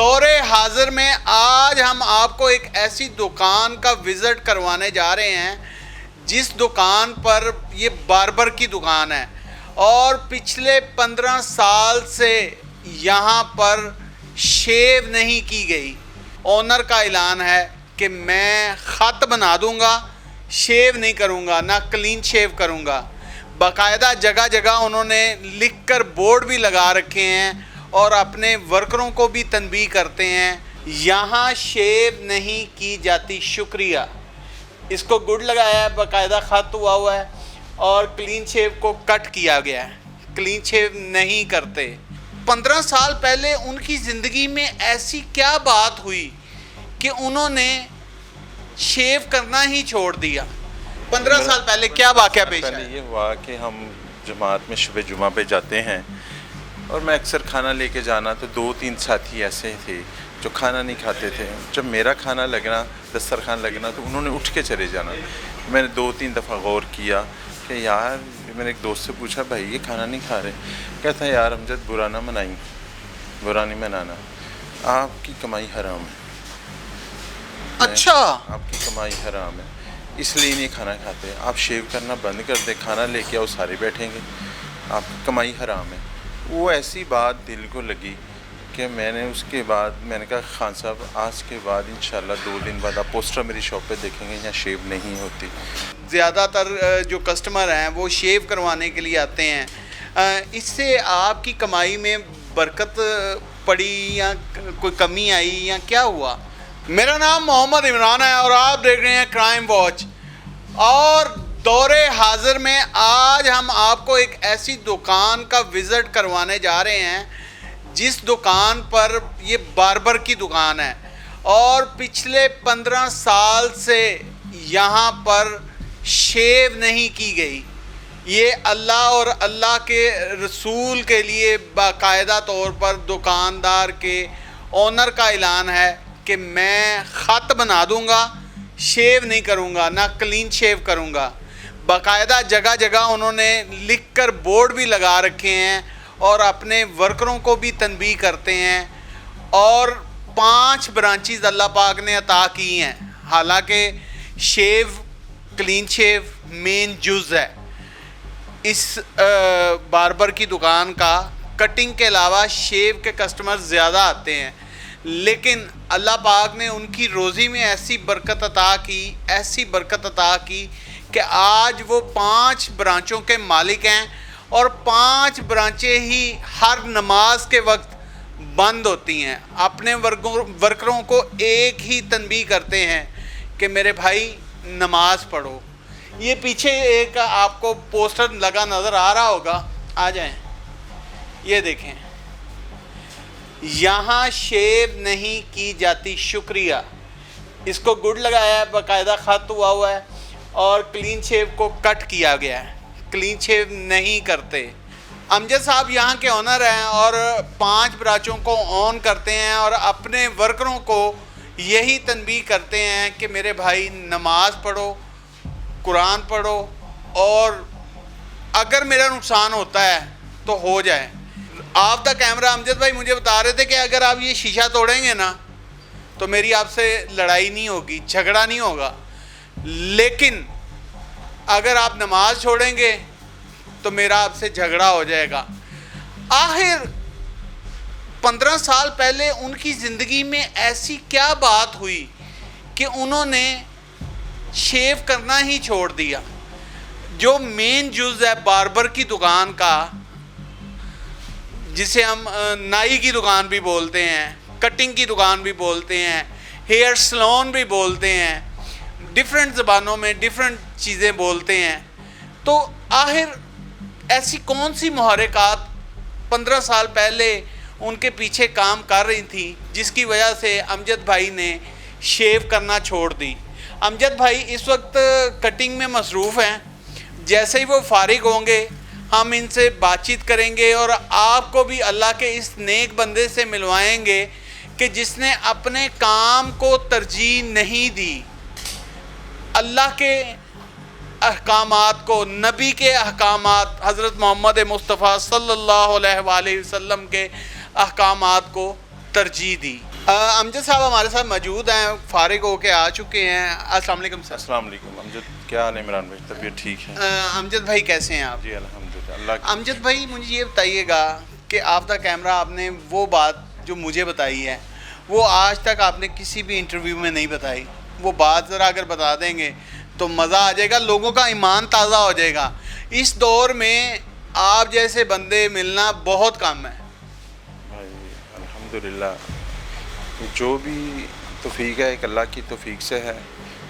دور حاضر میں آج ہم آپ کو ایک ایسی دکان کا وزٹ کروانے جا رہے ہیں جس دکان پر یہ باربر کی دکان ہے اور پچھلے 15 سال سے یہاں پر شیو نہیں کی گئی۔ اونر کا اعلان ہے کہ میں خط بنا دوں گا، شیو نہیں کروں گا، نہ کلین شیو کروں گا۔ باقاعدہ جگہ جگہ انہوں نے لکھ کر بورڈ بھی لگا رکھے ہیں اور اپنے ورکروں کو بھی تنبیہ کرتے ہیں یہاں شیو نہیں کی جاتی، شکریہ۔ اس کو گڈ لگایا ہے، باقاعدہ خط ہوا ہے اور کلین شیو کو کٹ کیا گیا ہے، کلین شیو نہیں کرتے۔ 15 سال پہلے ان کی زندگی میں ایسی کیا بات ہوئی کہ انہوں نے شیو کرنا ہی چھوڑ دیا؟ 15 سال پہلے کیا واقعہ پیش آیا؟ یہ ہوا کہ ہم جماعت میں شب جمعہ پہ جاتے ہیں اور میں اکثر کھانا لے کے جانا، تو 2-3 ساتھی ایسے تھے جو کھانا نہیں کھاتے تھے۔ جب میرا کھانا لگنا، دسترخوان لگنا، تو انہوں نے اٹھ کے چلے جانا۔ میں نے 2-3 دفعہ غور کیا کہ یار، میں نے ایک دوست سے پوچھا بھائی یہ کھانا نہیں کھا رہے، کہتا ہے یار امجد برا نہ منائیں، برا نہیں منانا، آپ کی کمائی حرام ہے۔ اچھا، آپ کی کمائی حرام ہے، اس لیے نہیں کھانا کھاتے، آپ شیو کرنا بند کر دیں، کھانا لے کے آؤ، سارے بیٹھیں گے، آپ کی کمائی حرام ہے۔ وہ ایسی بات دل کو لگی کہ میں نے اس کے بعد میں نے کہا خان صاحب آج کے بعد انشاءاللہ 2 دن بعد آپ پوسٹر میری شاپ پہ دیکھیں گے، یہاں شیو نہیں ہوتی۔ زیادہ تر جو کسٹمر ہیں وہ شیو کروانے کے لیے آتے ہیں، اس سے آپ کی کمائی میں برکت پڑی یا کوئی کمی آئی یا کیا ہوا؟ میرا نام محمد عمران ہے اور آپ دیکھ رہے ہیں کرائم واچ، اور دور حاضر میں آج ہم آپ کو ایک ایسی دکان کا وزٹ کروانے جا رہے ہیں جس دکان پر یہ باربر کی دکان ہے اور پچھلے 15 سال سے یہاں پر شیو نہیں کی گئی۔ یہ اللہ اور اللہ کے رسول کے لیے باقاعدہ طور پر دکاندار کے اونر کا اعلان ہے کہ میں خط بنا دوں گا، شیو نہیں کروں گا، نہ کلین شیو کروں گا۔ باقاعدہ جگہ جگہ انہوں نے لکھ کر بورڈ بھی لگا رکھے ہیں اور اپنے ورکروں کو بھی تنبیہ کرتے ہیں، اور 5 برانچیز اللہ پاک نے عطا کی ہیں، حالانکہ شیو، کلین شیو مین جز ہے اس باربر کی دکان کا۔ کٹنگ کے علاوہ شیو کے کسٹمر زیادہ آتے ہیں، لیکن اللہ پاک نے ان کی روزی میں ایسی برکت عطا کی، ایسی برکت عطا کی کہ آج وہ 5 برانچوں کے مالک ہیں اور 5 برانچیں ہی ہر نماز کے وقت بند ہوتی ہیں۔ اپنے ورکروں کو ایک ہی تنبیہ کرتے ہیں کہ میرے بھائی نماز پڑھو۔ یہ پیچھے ایک آپ کو پوسٹر لگا نظر آ رہا ہوگا، آ جائیں، یہ دیکھیں، یہاں شیو نہیں کی جاتی، شکریہ۔ اس کو گڈ لگایا ہے، باقاعدہ خط ہوا ہے اور کلین شیو کو کٹ کیا گیا ہے، کلین شیو نہیں کرتے۔ امجد صاحب یہاں کے اونر ہیں اور 5 برانچوں کو اون کرتے ہیں اور اپنے ورکروں کو یہی تنبیہ کرتے ہیں کہ میرے بھائی نماز پڑھو، قرآن پڑھو، اور اگر میرا نقصان ہوتا ہے تو ہو جائے۔ آف دا کیمرہ امجد بھائی مجھے بتا رہے تھے کہ اگر آپ یہ شیشہ توڑیں گے نا تو میری آپ سے لڑائی نہیں ہوگی، جھگڑا نہیں ہوگا، لیکن اگر آپ نماز چھوڑیں گے تو میرا آپ سے جھگڑا ہو جائے گا۔ آخر 15 سال پہلے ان کی زندگی میں ایسی کیا بات ہوئی کہ انہوں نے شیو کرنا ہی چھوڑ دیا؟ جو مین جز ہے باربر کی دکان کا، جسے ہم نائی کی دکان بھی بولتے ہیں، کٹنگ کی دکان بھی بولتے ہیں، ہیئر سلون بھی بولتے ہیں، ڈیفرنٹ زبانوں میں ڈیفرنٹ چیزیں بولتے ہیں، تو آخر ایسی کون سی محرکات 15 سال پہلے ان کے پیچھے کام کر رہی تھی جس کی وجہ سے امجد بھائی نے شیو کرنا چھوڑ دی؟ امجد بھائی اس وقت کٹنگ میں مصروف ہیں، جیسے ہی وہ فارغ ہوں گے ہم ان سے بات چیت کریں گے اور آپ کو بھی اللہ کے اس نیک بندے سے ملوائیں گے کہ جس نے اپنے کام کو ترجیح نہیں دی، اللہ کے احکامات کو، نبی کے احکامات، حضرت محمد مصطفیٰ صلی اللہ علیہ وآلہ وسلم کے احکامات کو ترجیح دی۔ امجد صاحب ہمارے ساتھ موجود ہیں، فارغ ہو کے آ چکے ہیں۔ السلام علیکم سر۔ السلام علیکم امجد، کیا حال ہے عمران بھائی؟ طبیعت ٹھیک ہے؟ امجد بھائی کیسے ہیں آپ؟ جی الحمدللہ، اللہ کی امجد بھائی مجھے یہ بتائیے گا کہ آف دا کیمرہ آپ نے وہ بات جو مجھے بتائی ہے وہ آج تک آپ نے کسی بھی انٹرویو میں نہیں بتائی، وہ بات ذرا اگر بتا دیں گے تو مزہ آ جائے گا، لوگوں کا ایمان تازہ ہو جائے گا۔ اس دور میں آپ جیسے بندے ملنا بہت کم ہے۔ بھائی الحمدللہ، جو بھی توفیق ہے ایک اللہ کی توفیق سے ہے،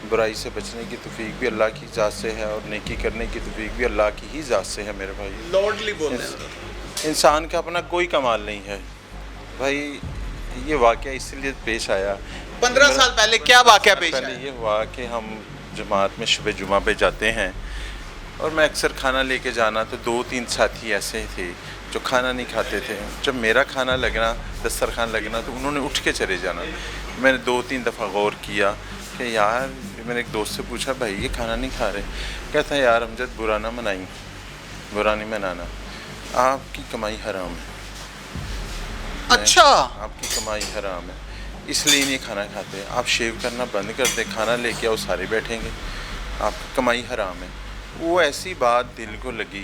برائی سے بچنے کی توفیق بھی اللہ کی ذات سے ہے، اور نیکی کرنے کی توفیق بھی اللہ کی ہی ذات سے ہے میرے بھائی۔ لارڈلی بول رہے ہیں۔ انسان کا اپنا کوئی کمال نہیں ہے بھائی۔ یہ واقعہ اس لیے پیش آیا، 15 سال پہلے کیا واقعہ پیش پہلے آیا؟ یہ ہوا کہ ہم جماعت میں شب جمعہ پہ جاتے ہیں، اور میں اکثر کھانا لے کے جانا تو 2-3 ساتھی ایسے تھے جو کھانا نہیں کھاتے تھے۔ جب میرا کھانا لگنا، دسترخوان لگنا، تو انہوں نے اٹھ کے چلے جانا۔ میں نے 2-3 دفعہ غور کیا کہ یار، میں نے ایک دوست سے پوچھا بھائی یہ کھانا نہیں کھا رہے؟ کہتا ہے یار امجد برا نہ منائیں، برا نہیں منانا، آپ کی کمائی حرام ہے۔ اچھا، آپ کی کمائی حرام ہے، اس لیے نہیں کھانا کھاتے۔ آپ شیو کرنا بند کر دیں، کھانا لے کے آؤ، سارے بیٹھیں گے، آپ کی کمائی حرام ہے۔ وہ ایسی بات دل کو لگی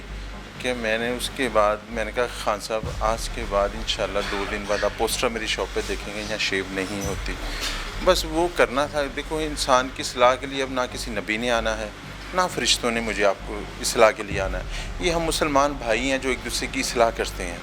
کہ میں نے اس کے بعد میں نے کہا خان صاحب آج کے بعد انشاءاللہ 2 دن بعد آپ پوسٹر میری شاپ پہ دیکھیں گے، یہاں شیو نہیں ہوتی۔ بس وہ کرنا تھا۔ دیکھو انسان کی اصلاح کے لیے اب نہ کسی نبی نے آنا ہے، نہ فرشتوں نے مجھے آپ کو اصلاح کے لیے آنا ہے۔ یہ ہم مسلمان بھائی ہیں جو ایک دوسرے کی اصلاح کرتے ہیں۔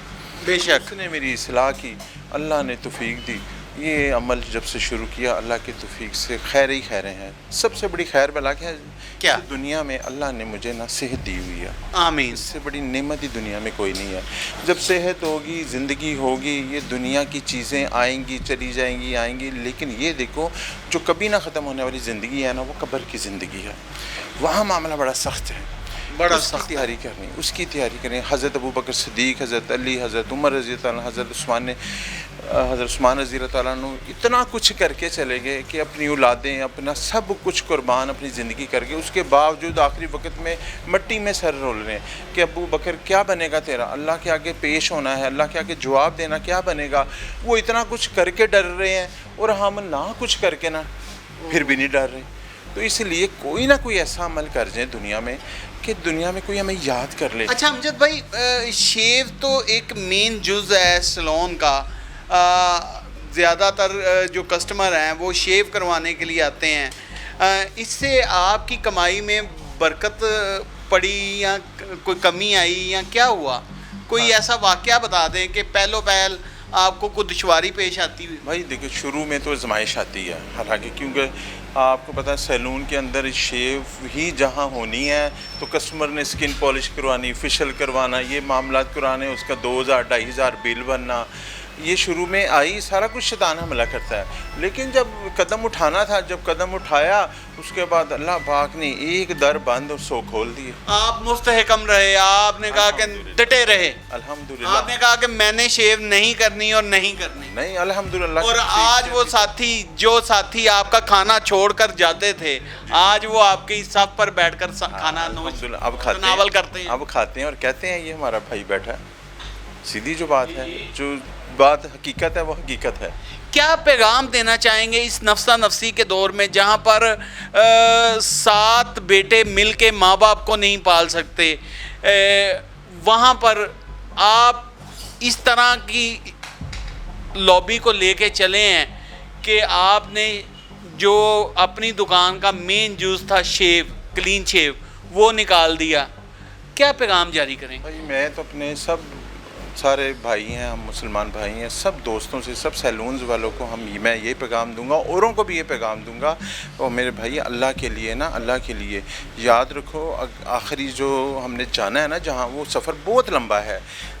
بے شک۔ اس نے میری اصلاح کی، اللہ نے توفیق دی۔ یہ عمل جب سے شروع کیا اللہ کی توفیق سے خیر ہی خیریں ہیں۔ سب سے بڑی خیر بلا کیا؟ دنیا میں اللہ نے مجھے نہ صحت دی ہوئی ہے، آمین۔ اس سے بڑی نعمت ہی دنیا میں کوئی نہیں ہے۔ جب صحت ہوگی، زندگی ہوگی، یہ دنیا کی چیزیں آئیں گی، چلی جائیں گی، آئیں گی، لیکن یہ دیکھو جو کبھی نہ ختم ہونے والی زندگی ہے نا، وہ قبر کی زندگی ہے۔ وہاں معاملہ بڑا سخت ہے، بڑا اس کی سخت۔ تیاری کرنی، اس کی تیاری کریں۔ حضرت ابوبکر صدیق، حضرت علی، حضرت عمر رضی اللہ عنہ، حضرت عثمان رضی اللہ تعالیٰ عنہ اتنا کچھ کر کے چلے گئے کہ اپنی اولادیں، اپنا سب کچھ قربان اپنی زندگی کر کے، اس کے باوجود آخری وقت میں مٹی میں سر رول رہے ہیں کہ ابو بکر کیا بنے گا تیرا؟ اللہ کے آگے پیش ہونا ہے، اللہ کے آگے جواب دینا، کیا بنے گا؟ وہ اتنا کچھ کر کے ڈر رہے ہیں، اور ہم نہ کچھ کر کے نا پھر بھی نہیں ڈر رہے۔ تو اس لیے کوئی نہ کوئی ایسا عمل کر جائیں دنیا میں کہ دنیا میں کوئی ہمیں یاد کر لے۔ اچھا امجد بھائی، شیو تو ایک مین جز ہے سلون کا۔ زیادہ تر جو کسٹمر ہیں وہ شیو کروانے کے لیے آتے ہیں۔ اس سے آپ کی کمائی میں برکت پڑی یا کوئی کمی آئی یا کیا ہوا؟ کوئی ایسا واقعہ بتا دیں کہ پہلو پہل آپ کو کوئی دشواری پیش آتی ہوئی؟ بھائی دیکھو شروع میں تو آزمائش آتی ہے، حالانکہ کیونکہ آپ کو پتہ ہے سیلون کے اندر شیو ہی جہاں ہونی ہے تو کسٹمر نے اسکن پالش کروانی، فیشل کروانا، یہ معاملات کرانے، اس کا 2000-2500 بل بننا، یہ شروع میں آئی، سارا کچھ شیطان حملہ کرتا ہے۔ لیکن جب قدم اٹھانا تھا، جب قدم اٹھایا، اس کے بعد اللہ پاک نے ایک در بند اور 100 کھول دیے۔ آپ مستحکم رہے، آپ نے کہا کہ ڈٹے رہے، الحمدللہ، آپ نے کہا کہ میں نے شیو نہیں کرنی اور نہیں کرنی، نہیں الحمدللہ۔ اور آج وہ ساتھی آپ کا کھانا چھوڑ کر جاتے تھے، آج وہ آپ کی صف پر بیٹھ کر کھانا الحمدللہ اب تناول کرتے ہیں۔ اب کھاتے ہیں اور کہتے ہیں یہ ہمارا بھائی بیٹھا ہے۔ سیدھی جو بات ہے، جو بات حقیقت ہے وہ حقیقت ہے۔ کیا پیغام دینا چاہیں گے اس نفسا نفسی کے دور میں جہاں پر 7 بیٹے مل کے ماں باپ کو نہیں پال سکتے؟ وہاں پر آپ اس طرح کی لابی کو لے کے چلے ہیں کہ آپ نے جو اپنی دکان کا مین جوس تھا شیو، کلین شیو، وہ نکال دیا۔ کیا پیغام جاری کریں؟ بھائی میں تو اپنے سارے بھائی ہیں، ہم مسلمان بھائی ہیں، سب دوستوں سے، سب سیلونز والوں کو میں یہ پیغام دوں گا، اوروں کو بھی یہ پیغام دوں گا، اور میرے بھائی اللہ کے لیے نا، اللہ کے لیے یاد رکھو آخری جو ہم نے جانا ہے نا جہاں، وہ سفر بہت لمبا ہے۔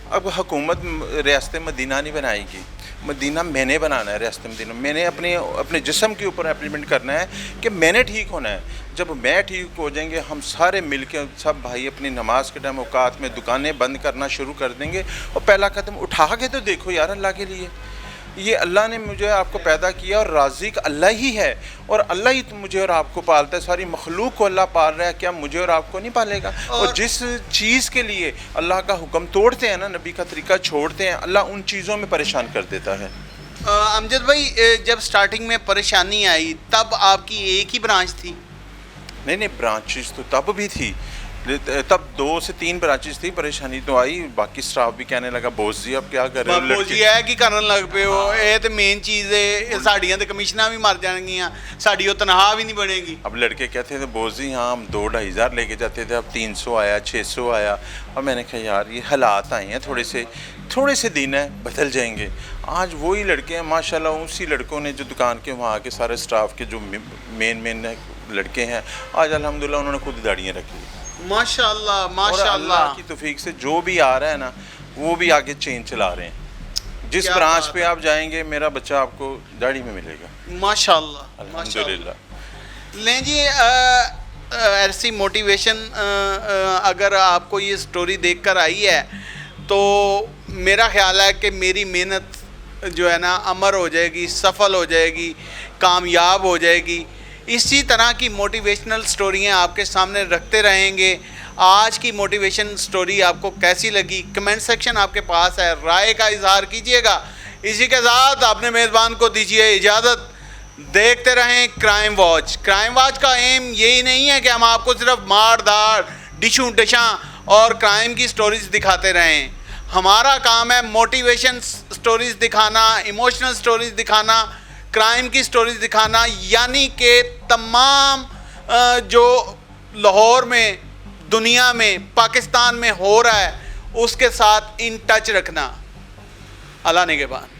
اب حکومت ریاست مدینہ نہیں بنائے گی، مدینہ میں نے بنانا ہے، ریاست مدینہ میں نے اپنے جسم کے اوپر امپلیمنٹ کرنا ہے کہ میں نے ٹھیک ہونا ہے۔ جب میں ٹھیک ہو جائیں گے، ہم سارے مل کے سب بھائی اپنی نماز کے ٹائم اوقات میں دکانیں بند کرنا شروع کر دیں گے، اور پہلا قدم اٹھا کے تو دیکھو یار اللہ کے لیے۔ یہ اللہ نے مجھے آپ کو پیدا کیا، اور رازق اللہ ہی ہے، اور اللہ ہی مجھے اور آپ کو پالتا ہے، ساری مخلوق کو اللہ پال رہا ہے، کیا مجھے اور آپ کو نہیں پالے گا؟ اور جس چیز کے لیے اللہ کا حکم توڑتے ہیں نا، نبی کا طریقہ چھوڑتے ہیں، اللہ ان چیزوں میں پریشان کر دیتا ہے۔ امجد بھائی جب سٹارٹنگ میں پریشانی آئی تب آپ کی ایک ہی برانچ تھی؟ نہیں برانچز تو تب بھی تھی، تب 2 سے 3 برانچز تھی. پریشانی تو آئی، باقی سٹاف بھی کہنے لگا بوس جی اب کیا کر رہے ہو بابو جی ہے کہ کرن لگ پے ہو، یہ تو مین چیز ہے، ساڑیاں تے کمیشناں بھی مر جان گیاں، ساڑی وہ تنخواہ بھی نہیں بنے گی. اب لڑکے کہتے تھے بوس جی ہاں ہم 2-2.5 ہزار لے کے جاتے تھے، اب 300 آیا 600 آیا. اور میں نے کہا یار یہ حالات آئے ہیں، تھوڑے سے دن ہیں بدل جائیں گے. آج وہی لڑکے ہیں ماشاءاللہ، اسی لڑکوں نے جو دکان کے وہاں کے سارے سٹاف کے جو مین لڑکے ہیں، آج الحمدللہ انہوں نے خود داڑیاں رکھی. ماشاء اللہ اور ماشاء اللہ اللہ. کی توفیق سے جو بھی آ رہا ہے نا وہ بھی آگے چین چلا رہے ہیں. جس کیا برانچ بات پہ آپ جائیں گے میرا بچہ آپ کو داڑھی میں ملے گا ماشاء اللہ ماشاء اللہ. الحمدللہ. لیں جی ایسی موٹیویشن اگر آپ کو یہ سٹوری دیکھ کر آئی ہے تو میرا خیال ہے کہ میری محنت جو ہے نا امر ہو جائے گی، سفل ہو جائے گی، کامیاب ہو جائے گی. اسی طرح کی موٹیویشنل سٹوریاں آپ کے سامنے رکھتے رہیں گے. آج کی موٹیویشن سٹوری آپ کو کیسی لگی؟ کمنٹ سیکشن آپ کے پاس ہے، رائے کا اظہار کیجئے گا. اسی کے ساتھ اپنے میزبان کو دیجیے اجازت. دیکھتے رہیں کرائم واچ. کرائم واچ کا ایم یہی نہیں ہے کہ ہم آپ کو صرف مار دھاڑ، ڈشوں ڈشاں اور کرائم کی سٹوریز دکھاتے رہیں. ہمارا کام ہے موٹیویشن سٹوریز دکھانا، ایموشنل سٹوریز دکھانا، کرائم کی سٹوریز دکھانا، یعنی کہ تمام جو لاہور میں، دنیا میں، پاکستان میں ہو رہا ہے اس کے ساتھ ان ٹچ رکھنا. اللہ نگہبان.